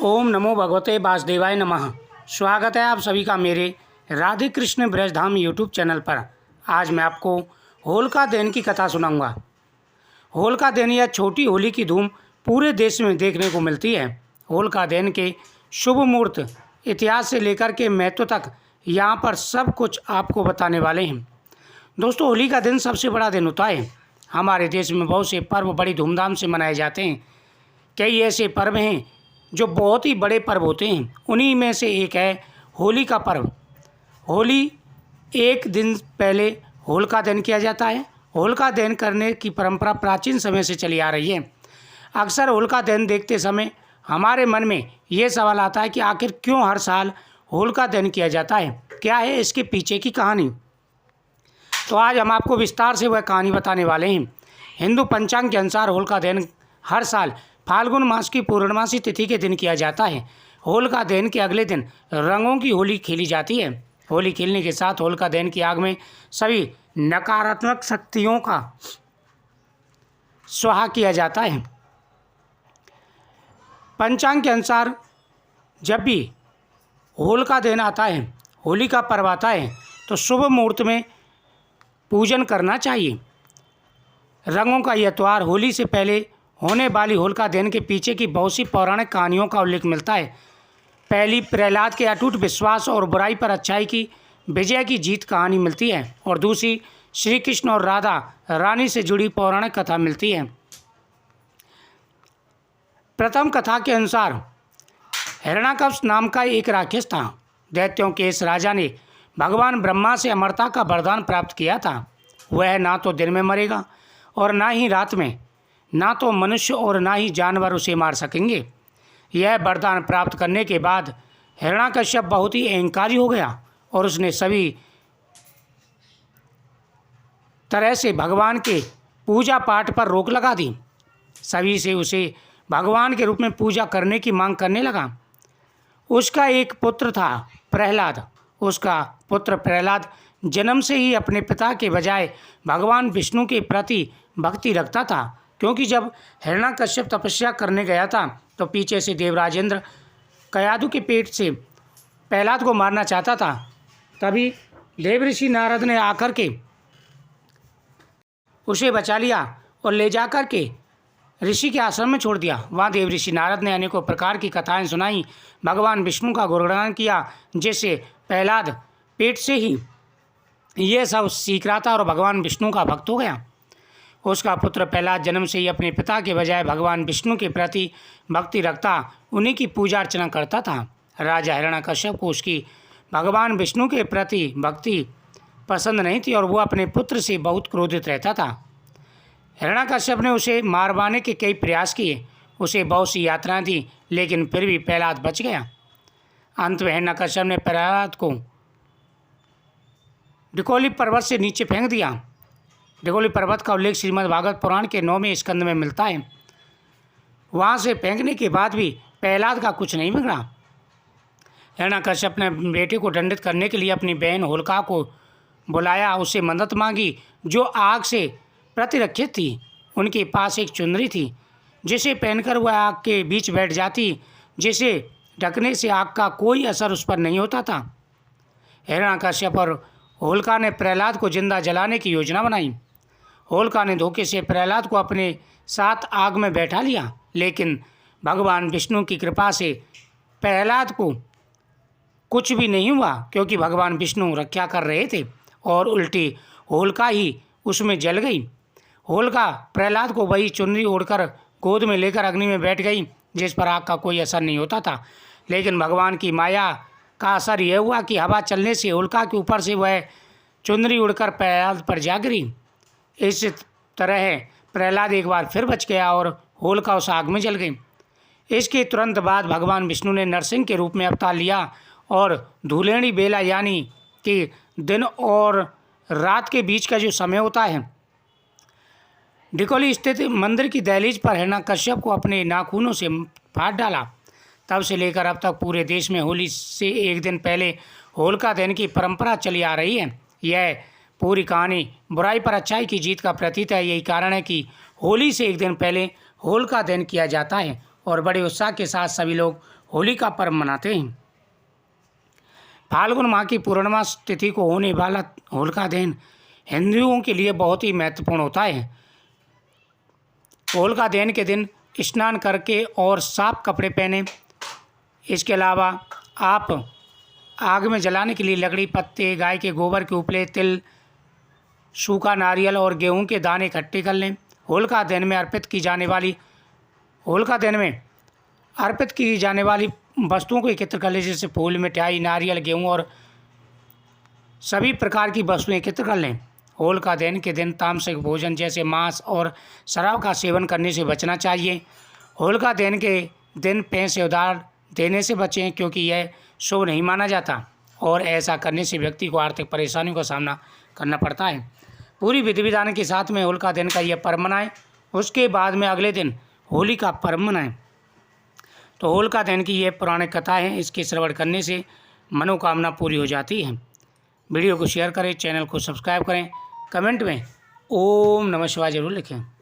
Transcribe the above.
ओम नमो भगवते वासुदेवाय नमः। स्वागत है आप सभी का मेरे राधे कृष्ण ब्रजधाम यूट्यूब चैनल पर। आज मैं आपको होलिका दहन की कथा सुनाऊंगा। होलिका दहन या छोटी होली की धूम पूरे देश में देखने को मिलती है। होलिका दहन के शुभ मुहूर्त, इतिहास से लेकर के महत्व तक यहाँ पर सब कुछ आपको बताने वाले हैं। दोस्तों, होली का दिन सबसे बड़ा दिन होता है। हमारे देश में बहुत से पर्व बड़ी धूमधाम से मनाए जाते हैं। कई ऐसे पर्व हैं जो बहुत ही बड़े पर्व होते हैं। उन्हीं में से एक है होली का पर्व। होली एक दिन पहले होलिका दहन किया जाता है। होलिका दहन करने की परंपरा प्राचीन समय से चली आ रही है। अक्सर होलिका दहन देखते समय हमारे मन में ये सवाल आता है कि आखिर क्यों हर साल होलिका दहन किया जाता है, क्या है इसके पीछे की कहानी। तो आज हम आपको विस्तार से वह कहानी बताने वाले हैं। हिंदू पंचांग के अनुसार होलिका दहन हर साल फाल्गुन मास की पूर्णमासी तिथि के दिन किया जाता है। होलिका दहन के अगले दिन रंगों की होली खेली जाती है। होली खेलने के साथ होलिका दहन की आग में सभी नकारात्मक शक्तियों का स्वाहा किया जाता है। पंचांग के अनुसार जब भी होलिका दहन आता है, होली का पर्व आता है, तो शुभ मुहूर्त में पूजन करना चाहिए। रंगों का यह त्यौहार होली से पहले होने वाली होलिका दहन के पीछे की बहुत सी पौराणिक कहानियों का उल्लेख मिलता है। पहली प्रहलाद के अटूट विश्वास और बुराई पर अच्छाई की विजय की जीत कहानी मिलती है, और दूसरी श्री कृष्ण और राधा रानी से जुड़ी पौराणिक कथा मिलती है। प्रथम कथा के अनुसार हिरण्याकश्यप नाम का एक राक्षस था। दैत्यों के इस राजा ने भगवान ब्रह्मा से अमरता का वरदान प्राप्त किया था। वह ना तो दिन में मरेगा और ना ही रात में, ना तो मनुष्य और ना ही जानवर उसे मार सकेंगे। यह वरदान प्राप्त करने के बाद हिरण्याकश्यप बहुत ही अहंकारी हो गया और उसने सभी तरह से भगवान के पूजा पाठ पर रोक लगा दी। सभी से उसे भगवान के रूप में पूजा करने की मांग करने लगा। उसका एक पुत्र था प्रहलाद। उसका पुत्र प्रहलाद जन्म से ही अपने पिता के बजाय भगवान विष्णु के प्रति भक्ति रखता था, क्योंकि जब हिरण्याकश्यप तपस्या करने गया था तो पीछे से देवराजेंद्र कयाधु के पेट से प्रहलाद को मारना चाहता था। तभी देव ऋषि नारद ने आकर के उसे बचा लिया और ले जाकर के ऋषि के आश्रम में छोड़ दिया। वहाँ देव ऋषि नारद ने अनेकों प्रकार की कथाएं सुनाई, भगवान विष्णु का गुणगान किया, जिससे प्रहलाद पेट से ही ये सब सीख रहा था और भगवान विष्णु का भक्त हो गया। उसका पुत्र प्रहलाद जन्म से ही अपने पिता के बजाय भगवान विष्णु के प्रति भक्ति रखता, उन्हीं की पूजा अर्चना करता था। राजा हिरण्याकश्यप को उसकी भगवान विष्णु के प्रति भक्ति पसंद नहीं थी और वो अपने पुत्र से बहुत क्रोधित रहता था। हिरण्याकश्यप ने उसे मारवाने के कई प्रयास किए, उसे बहुत सी यातनाएं दी, लेकिन फिर भी प्रहलाद बच गया। अंत में हिरण्याकश्यप ने प्रहलाद को डिकोली पर्वत से नीचे फेंक दिया। डिकोली पर्वत का उल्लेख श्रीमद् भागवत पुराण के 9वें स्कंद में मिलता है। वहाँ से फेंकने के बाद भी प्रहलाद का कुछ नहीं बिगड़ा। हिरण्याकश्यप ने बेटे को दंडित करने के लिए अपनी बहन होलिका को बुलाया, उससे मदद मांगी, जो आग से प्रतिरक्षित थी। उनके पास एक चुनरी थी जिसे पहनकर वह आग के बीच बैठ जाती, जिसे ढकने से आग का कोई असर उस पर नहीं होता था। हिरण्याकश्यप और होलिका ने प्रहलाद को जिंदा जलाने की योजना बनाई। होलिका ने धोखे से प्रहलाद को अपने साथ आग में बैठा लिया, लेकिन भगवान विष्णु की कृपा से प्रहलाद को कुछ भी नहीं हुआ, क्योंकि भगवान विष्णु रक्षा कर रहे थे और उल्टी होलिका ही उसमें जल गई। होलिका प्रहलाद को वही चुनरी ओढ़कर गोद में लेकर अग्नि में बैठ गई, जिस पर आग का कोई असर नहीं होता था। लेकिन भगवान की माया का असर यह हुआ कि हवा चलने से होलिका के ऊपर से वह चुनरी उड़कर प्रहलाद पर जा गिरी। इस तरह प्रहलाद एक बार फिर बच गया और होलिका उस आग में जल गई। इसके तुरंत बाद भगवान विष्णु ने नरसिंह के रूप में अवतार लिया और धूलेणी बेला, यानी कि दिन और रात के बीच का जो समय होता है, डिकोली स्थित मंदिर की दहलीज पर हिरण्याकश्यप को अपने नाखूनों से फाड़ डाला। तब से लेकर अब तक पूरे देश में होली से एक दिन पहले होलिका दहन की परंपरा चली आ रही है। यह पूरी कहानी बुराई पर अच्छाई की जीत का प्रतीक है। यही कारण है कि होली से एक दिन पहले होलिका दहन किया जाता है। और बड़े उत्साह के साथ सभी लोग होली का पर्व मनाते हैं। फाल्गुन माह की पूर्णिमा तिथि को होने वाला होलिका दहन हिंदुओं के लिए बहुत ही महत्वपूर्ण होता है। होलिका दहन के दिन स्नान करके और साफ कपड़े पहने। इसके अलावा आप आग में जलाने के लिए लकड़ी, पत्ते, गाय के गोबर के उपले, तिल, सूखा नारियल और गेहूं के दाने इकट्ठे कर लें। होलिका दहन में अर्पित की जाने वाली वस्तुओं को एकत्र कर लें, जैसे फूल, मिठाई, नारियल, गेहूं और सभी प्रकार की वस्तुएं एकत्र कर लें। होलिका दहन के दिन तामसिक भोजन जैसे मांस और शराब का सेवन करने से बचना चाहिए। होलिका दहन के दिन पैसे उधार देने से बचें, क्योंकि यह शुभ नहीं माना जाता और ऐसा करने से व्यक्ति को आर्थिक परेशानियों का सामना करना पड़ता है। पूरी विधि विधान के साथ में होलिका दहन का यह पर्व मनाएं। उसके बाद में अगले दिन होली का पर्व मनाएं। तो होलिका दहन की यह पौराणिक कथा है। इसके श्रवण करने से मनोकामना पूरी हो जाती है। वीडियो को शेयर करें, चैनल को सब्सक्राइब करें, कमेंट में ओम नमः शिवाय जरूर लिखें।